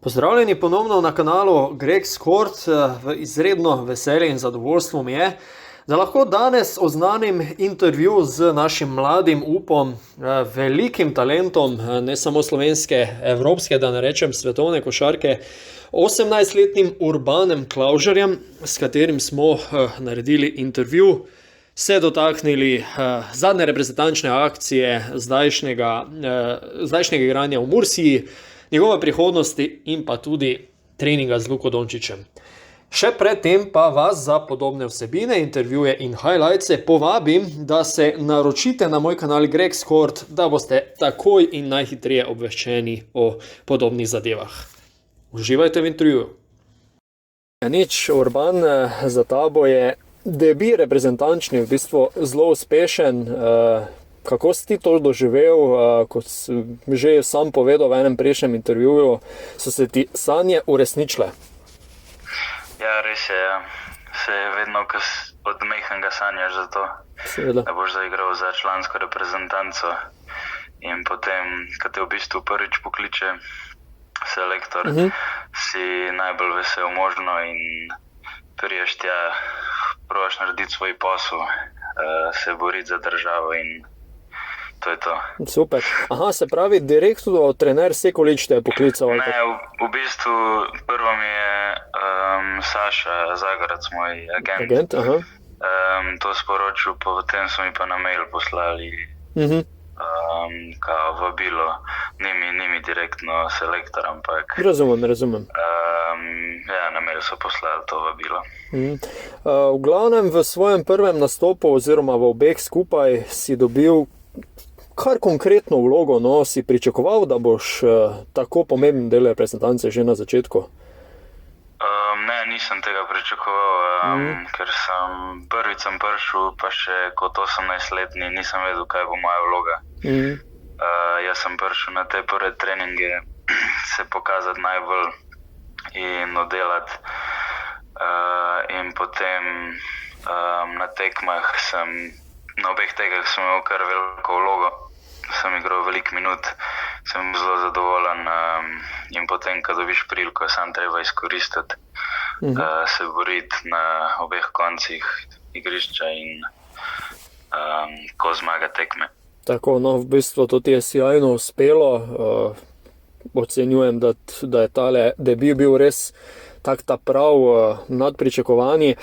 Pozdravljeni ponovno na kanalu Greg Skort. V izredno veselje in zadovoljstvo mi je, da lahko danes oznanim intervju z našim mladim upom, velikim talentom, ne samo slovenske, evropske, da ne rečem svetovne košarke, 18-letnim Urbanem Klavžarjem, s katerim smo naredili intervju, se dotaknili zadnje reprezentančne akcije zdajšnjega igranja v Mursiji, njegove prihodnosti in pa tudi treninga z Luko Dončićem. Še predtem pa vas za podobne vsebine, intervjuje in highlightse povabim, da se naročite na moj kanal Greg Skort, da boste takoj in najhitreje obveščeni o podobnih zadevah. Uživajte v intervjuju. Nič, Urban, za tabo je debi reprezentančni, v bistvu zelo uspešen. Kako si ti to doživel, kot si že sam povedal v enem prejšnjem intervjuju, so se ti sanje uresničile? Ja, res je. Ja. Se je vedno, ko od mehkega sanjaš za to, Seveda. da boš zaigral za člansko reprezentanco. In potem, ko te v bistvu prvič pokliče selektor, si najbolj vesel možno in priješ tja, probaš narediti svoj posel, se boriti za državo in to je to. Super. Aha, se pravi, direktno trener Sekulič te je poklical? Ne, v bistvu prvo mi je Saša Zagorac, moj agent. Aha. To sporočil, potem so mi pa na mail poslali kao vabilo, ni mi direktno selektor, ampak Razumem. ja, na mail so poslali to vabilo. V glavnem v svojem prvem nastopu oziroma v obeh skupaj si dobil kar konkretno vlogo, no, si pričakoval, da boš tako pomemben del reprezentance že na začetku? Ne, nisem tega pričakoval, ker prvič sem prišel, pa še kot 18-letni nisem vedel, kaj bo moja vloga. Jaz sem prišel na te prve treninge se pokazati najbolj in oddelati. In potem na tekmah na obeh tekah sem imel kar veliko vlogo. Sem igral veliko minut, sem zelo zadovoljen in potem, ko dobiš priliko, sam treba izkoristiti, se boriti na obeh koncih igrišča in ko zmaga tekme. Tako, no, v bistvu to ti je sjajno uspelo. Ocenjujem, da je tale debi bil res tak ta prav nad pričakovanji.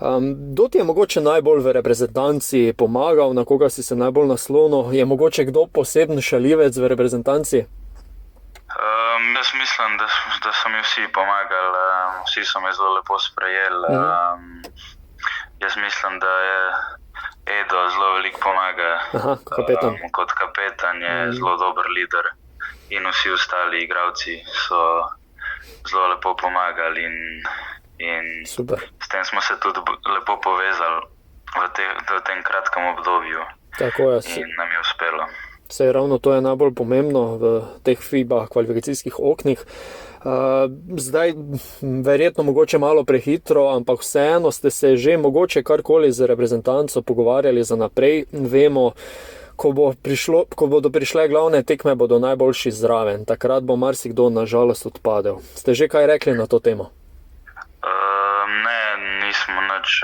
Kdo ti je mogoče najbolj v reprezentanci pomagal, na koga si se najbolj naslonil? Je mogoče kdo poseben šaljivec v reprezentanci? Jaz mislim, da so mi vsi pomagali, vsi so me zelo lepo sprejeli. Jaz mislim, da je Edo zelo veliko pomaga. Aha, kapetan. Kot kapetan je zelo dober lider in vsi ostali igralci so zelo lepo pomagali in Super. s tem smo se tudi lepo povezali v tem kratkem obdobju. Tako je. In nam je uspelo. Saj ravno to je najbolj pomembno v teh FIBA kvalifikacijskih oknih. Zdaj verjetno mogoče malo prehitro, ampak vseeno ste se že mogoče karkoli z reprezentanco pogovarjali za naprej. Vemo, ko bodo prišle glavne tekme, bodo najboljši zraven. Takrat bo marsikdo nažalost odpadel. Ste že kaj rekli na to temo? Ne, nismo nič.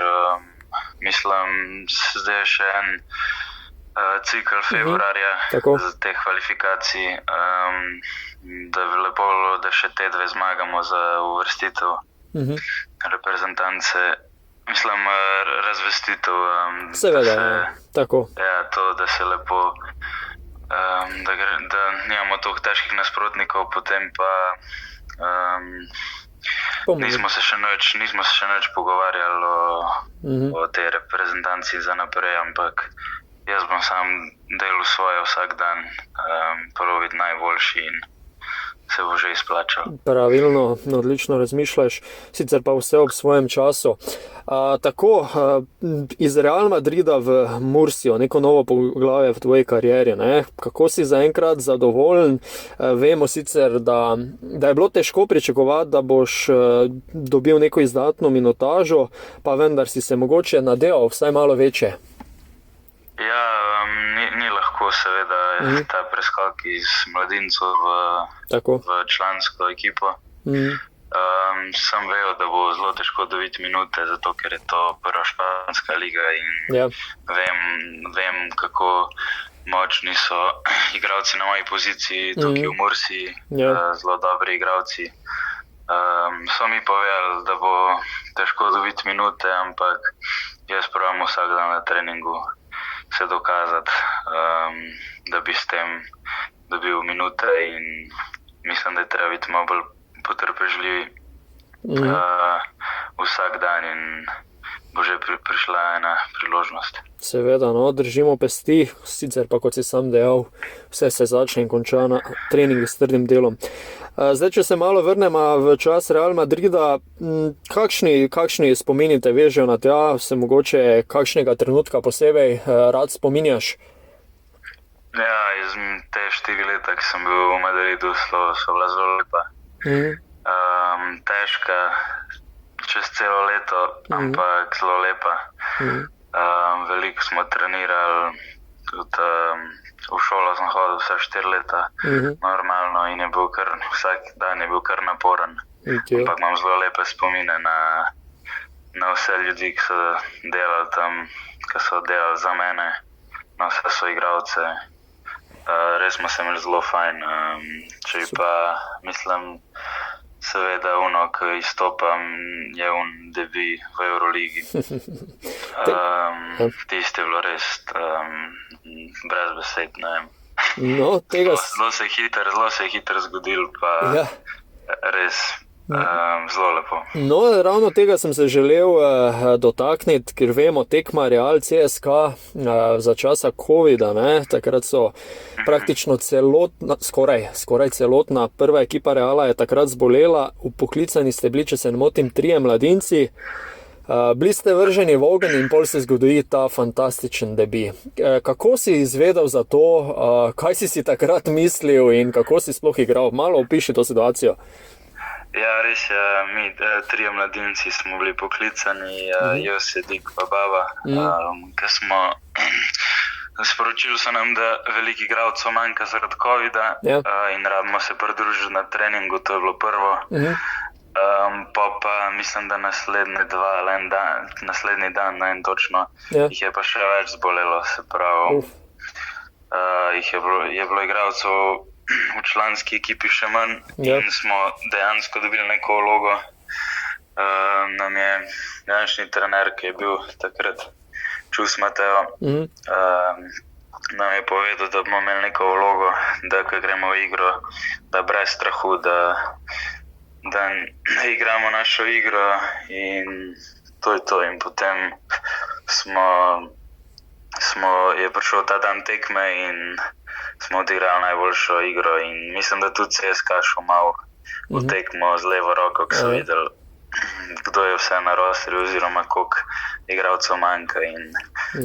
Mislim, zdaj je še en cikl februarja za te kvalifikacije, da bi lepo bilo, da še te dve zmagamo za uvrstitev reprezentance. Mislim, razvestitev. Seveda, tako. Ja, to, da se lepo, da nimamo toliko težkih nasprotnikov, potem pa nismo se še nič pogovarjali o tej reprezentanci za naprej, ampak jaz bom sam delal svoje vsak dan, probiti najboljši in se bo že izplačal. Pravilno, odlično razmišljaš, sicer pa vse ob svojem času. Tako, iz Real Madrida v Mursijo, neko novo poglavje v tvoji karieri, ne? Kako si zaenkrat zadovoljen? Vemo sicer, da je bilo težko pričakovati, da boš dobil neko izdatno minutažo, pa vendar si se mogoče nadejal vsaj malo večje. Ja, ni lahko seveda ta preskok iz mladincev v člansko ekipo. Sem vedel, da bo zelo težko dobiti minute, zato ker je to prva španska liga in vem, kako močni so igralci na moji poziciji, tukaj v Mursi, zelo dobri igralci. So mi povedali, da bo težko dobiti minute, ampak jaz pravim vsak dan na treningu se dokazati, da bi s tem dobil minute in mislim, da je treba biti malo bolj potrpežljivi vsak dan in bo že prišla ena priložnost. Seveda, no, držimo pesti, sicer pa kot si sam dejal, vse se začne in konča na treningu s trdim delom. Zdaj, če se malo vrnemo v čas Real Madrida, kakšni spomini te vežejo na tja, se mogoče kakšnega trenutka posebej rad spominjaš? Ja, iz te 4 leta, ki sem bil v Madridu, so bila zelo lepa. Težka čez celo leto, ampak zelo lepa. Veliko smo trenirali, tudi v šolo sem hodil vse 4 leta, normalno, in je bil vsak dan je bil kar naporen. Ampak imam zelo lepe spomine na vse ljudi, ki so delali tam, ki so delali za mene, na vse soigralce. Res smo se imeli zelo fajn. Če pa mislim, seveda ki izstopam, je debi v Euroligi. Tisti je bilo res brez besed, ne vem. No, zelo se je hitro zgodilo, pa res zelo lepo. No, ravno tega sem se želel dotakniti, ker vemo, tekma Real CSKA za časa Covida, ne, takrat so praktično skoraj celotna prva ekipa Reala je takrat zbolela, upoklicani ste bili, če se ne motim, 3 mladinci, bili ste vrženi v ogenj in pol se zgodi ta fantastičen debi. Kako si izvedel za to, kaj si takrat mislil in kako si sploh igral? Malo opiši to situacijo. Ja, res je, mi 3 mladinci smo bili poklicani, jaz, Sedik pa Baba, ker smo sporočili so nam, da veliko igralcev manjka zaradi Covida in rabimo se pridružiti na treningu, to je bilo prvo. Pa mislim, da naslednji dan, ne točno, jih je pa še več zbolelo, se pravi, je bilo igralcev v članski ekipi še manj in smo dejansko dobili neko vlogo. Nam je današnji trener, ki je bil takrat Čus Mateo, nam je povedal, da bomo imeli neko vlogo, da ko gremo v igro, da brez strahu, da igramo našo igro in to je to. In potem je prišel ta dan tekme in smo odigrali najboljšo igro in mislim, da tudi CSKA šel malo v tekmo z levo roko, ko so videli, kdo je vse na rosterju oziroma koliko igralcev manjka in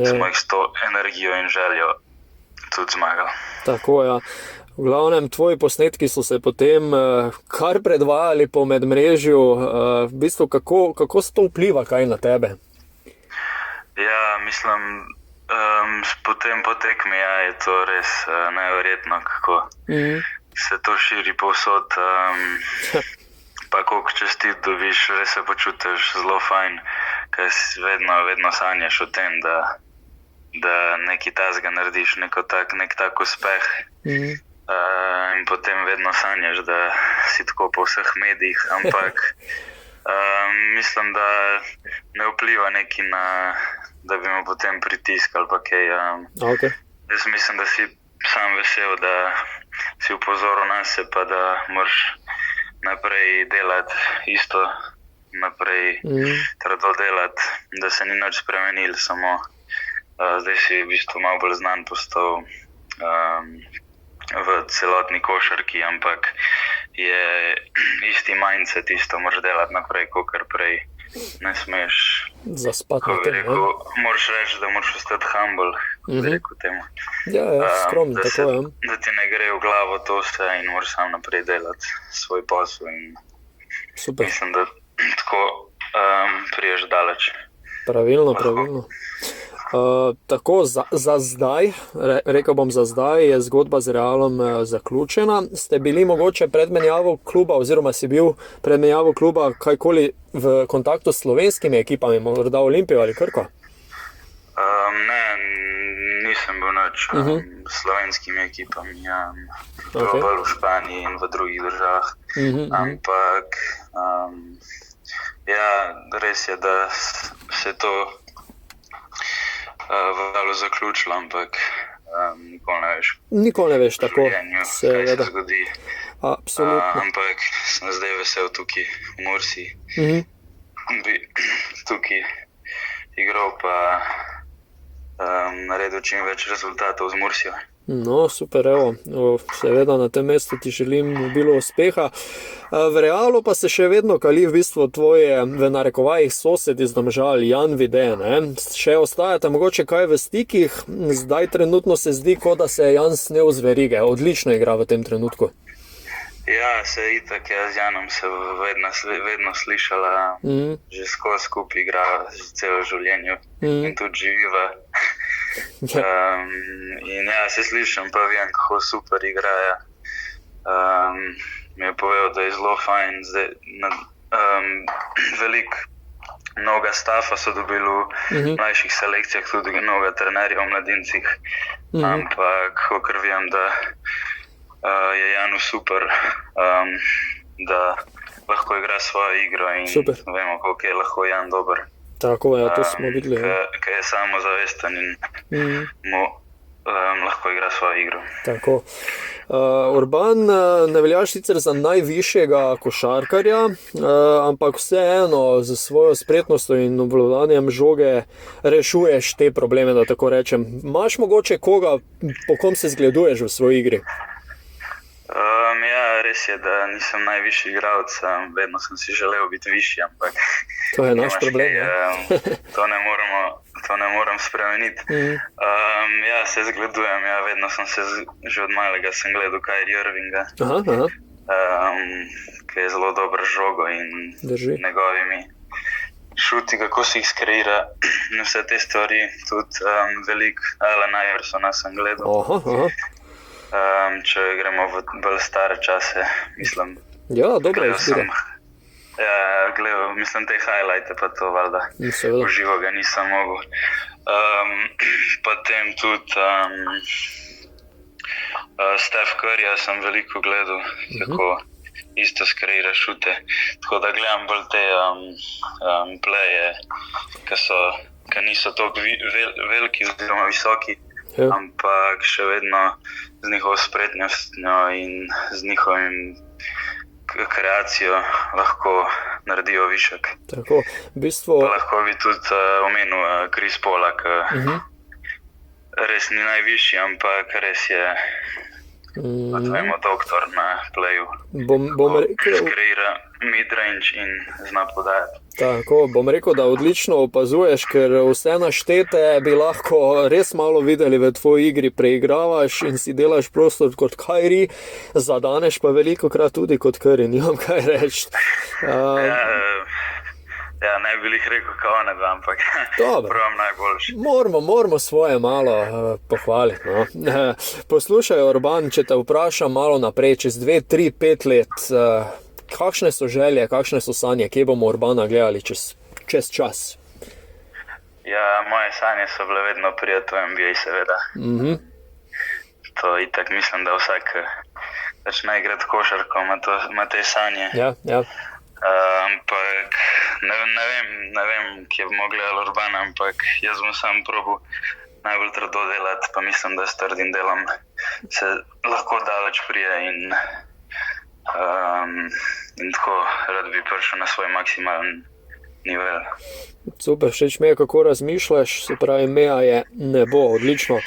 smo jih s to energijo in željo tudi zmagali. Tako, ja. V glavnem, tvoji posnetki so se potem kar predvajali po medmrežju. V bistvu, kako se to vpliva kaj na tebe? Ja, mislim, potem po tekmi je to res neverjetno, kako se to širi povsod, pa koliko čestit dobiš, res se počutiš zelo fajn, ker vedno sanjaš o tem, da nekaj takega narediš, nek tak uspeh. In potem vedno sanjaš, da si tako po vseh medijih, ampak mislim, da ne vpliva neki da bi mu potem pritiskali pa kaj. Jaz mislim, da si sam vesel, da si upozoril nase, pa da moraš naprej delati isto, naprej trdo delati, da se ni nič spremenil, samo zdaj si v bistvu malo bolj znan postal v celotni košarki, ampak je isti mindset, isto moraš delati naprej, kakor prej. Ne smeš zaspati na tem, moraš reči, da moraš ostati humble, rekel temu. Ja, skromno, tako je. Da ti ne gre v glavo to vse in moraš sam naprej delati svoj posel in mislim, da tako priješ daleč. Pravilno. Tako za zdaj, rekel bom za zdaj, je zgodba z Realom zaključena. Ste bili mogoče pred menjavo kluba, oziroma si bil pred menjavo kluba kajkoli v kontaktu s slovenskimi ekipami, morda Olimpijo ali Krko? Ne, nisem bil nič s slovenskimi ekipami, bolj v Španiji in v drugih državah. Ampak ja, res je, da se to v Realu zaključilo, ampak nikoli ne veš. Nikoli ne veš, tako kaj se zgodi. Absolutno. Ampak sem zdaj vesel tukaj v Mursi. Bi tukaj igral pa naredil čim več rezultatov z Mursijo. No, super, evo, seveda na tem mestu ti želim bilo uspeha. V Realu pa se še vedno kali v bistvu tvoje, v narekovajih, sosed iz Domžal, Jan Vide, ne? Še ostajate mogoče kaj v stikih? Zdaj trenutno se zdi, kot da se je Jan snel z verige, odlično igra v tem trenutku. Ja, se itak, z Janom se vedno slišala, že skozi skupaj igra, že celo življenje in tudi živiva. In ja, se slišam, pa vem, kako super igrajo. Mi je povedal, da je zelo fajn. Veliko novega stafa so dobili v mlajših selekcijah, tudi novega trenerja v mladincih. Ampak, kakor vem, da je Janu super, da lahko igra svojo igro in super. Vemo, koliko je lahko Jan dober. Tako je, to smo videli. Kaj je samozavesten in lahko igra svojo igro. Tako. Urban ne veljaš sicer za najvišjega košarkarja, ampak vseeno z svojo spretnostjo in obvladanjem žoge rešuješ te probleme, da tako rečem. Imaš mogoče koga, po kom se zgleduješ v svoji igri? Ja, res je, da nisem najvišji igralec, vedno sem si želel biti višji, ampak to je naš problem. To ne morem spremeniti. Ja, se zgledujem, vedno sem se, že od malega sem gledal Kyrie Irvinga, ki je zelo dober žogo in njegovimi šuti, kako si jih skreira in vse te stvari. Tudi veliko Allen Iversona sem gledal. Če gremo v bolj stare čase, mislim. Ja, dobro izbira. Ja, gledal, mislim, te highlighte, pa to valjda v živo ga nisem mogel. Potem tudi Steph Curryja sem veliko gledal, kako isto skreira šute. Tako da gledam bolj te pleje, ki niso toliko veliki oziroma visoki, ampak še vedno z njihovo spretnostjo in z njihovim kreacijo lahko naredijo višek. Tako, v bistvu... Pa lahko bi tudi omenil Chris Paula, ki res ni najvišji, ampak res je, kot vemo, doktor na playu. Bom rekel... Skreira mid-range in zna podajati. Tako, bom rekel, da odlično opazuješ, ker vse naštete bi lahko res malo videli v tvoji igri, preigravaš in si delaš prostor kot Kyrie, zadaneš pa veliko krat tudi kot Curry, nimam kaj reči. Ja, ne bi jih rekel, kao ne da, ampak prav najboljši. Moramo svoje malo pohvaliti. No. Poslušaj, Urban, če te vprašam malo naprej, čez 2, 3, 5 let, kakšne so želje, kakšne so sanje, kje bomo Urbana gledali čez čas? Ja, moje sanje so bile vedno prijeti v NBA, seveda. To itak mislim, da vsak začne igrati košarko, ima te sanje. Ja. Ampak ne vem, kje bomo gledali Urbana, ampak jaz bom sam probal najbolj trdo delati, pa mislim, da s trdim delom se lahko daleč prije in tako rad bi prišel na svoj maksimalen nivel. Super, všeč mi je, kako razmišljaš, se pravi, meja je nebo, odlično.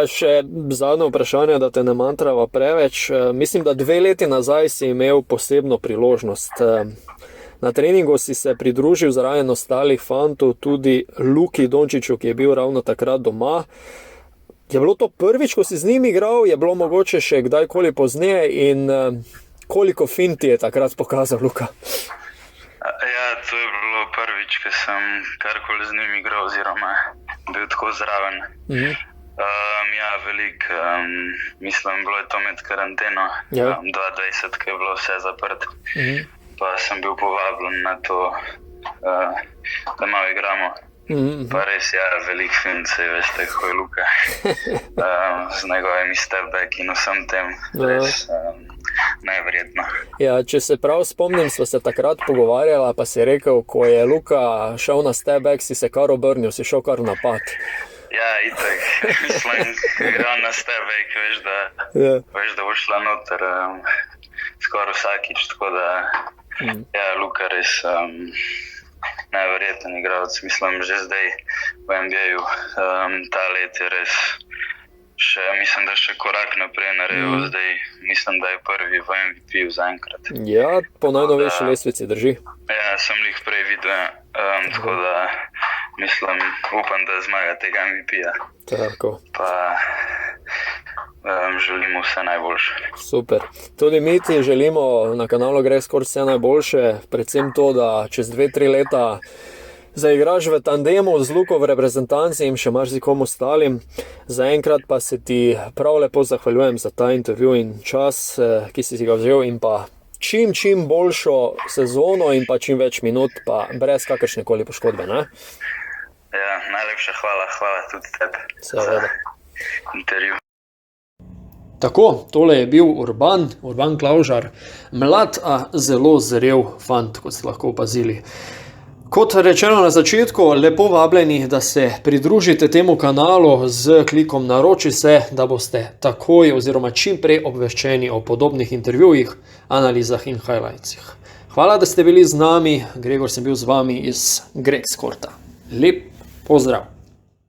Še zadnje vprašanje, da te ne mantrava preveč. Mislim, da 2 leti nazaj si imel posebno priložnost. Na treningu si se pridružil zraven ostalih fantov, tudi Luki Dončiću, ki je bil ravno takrat doma. Je bilo to prvič, ko si z njim igral, je bilo mogoče še kdajkoli pozneje in koliko finti je takrat pokazal Luka? Ja, to je bilo prvič prvič, ko sem karkoli z njim igral, oziroma bil tako zraven. Ja, veliko, mislim, bilo je to med karanteno, 2020, ko je bilo vse zaprt. Pa sem bil povabljen na to, da malo igramo. Pa res, ja, veliko fincev, veste, kako je Luka. Z njegovimi step-back in vsem tem, res neverjetno. Ja, če se prav spomnim, sva se takrat pogovarjala, pa si rekel, ko je Luka šel na step-back, si se kar obrnil, si šel kar napad. Ja, itak, mislim, igral na step-back, veš, da bo šla noter skoraj vsakič, tako da, ja, Luka res neverjeten igralec, mislim, že zdaj v NBA-ju, ta let je res še, mislim, da še korak naprej naredil, zdaj mislim, da je prvi v MVP-ju zaenkrat. Ja, po najnovejši lestvici drži. Ja, sem jih prej videl, tako da mislim, upam, da zmaga tega MVP-ja. Tako. Pa želimo vse najboljše. Super. Tudi mi ti želimo na kanalu GregScored vse najboljše, predvsem to, da čez 2-3 leta zaigraš v tandemu z Luko v reprezentanci in še marsikom ostalim. Zaenkrat pa se ti prav lepo zahvaljujem za ta intervju in čas, ki si ga vzel, in pa čim boljšo sezono in pa čim več minut, pa brez kakršnekoli poškodbe, ne? Ja, najlepša hvala tudi tebi za intervju. Tako, tole je bil Urban Klavžar, mlad, a zelo zrel fant, kot ste lahko opazili. Kot rečeno na začetku, lepo vabljeni, da se pridružite temu kanalu z klikom naroči se, da boste takoj oziroma čim prej obveščeni o podobnih intervjujih, analizah in highlightsih. Hvala, da ste bili z nami, Gregor sem bil z vami iz GregScoreda. Lep pozdrav!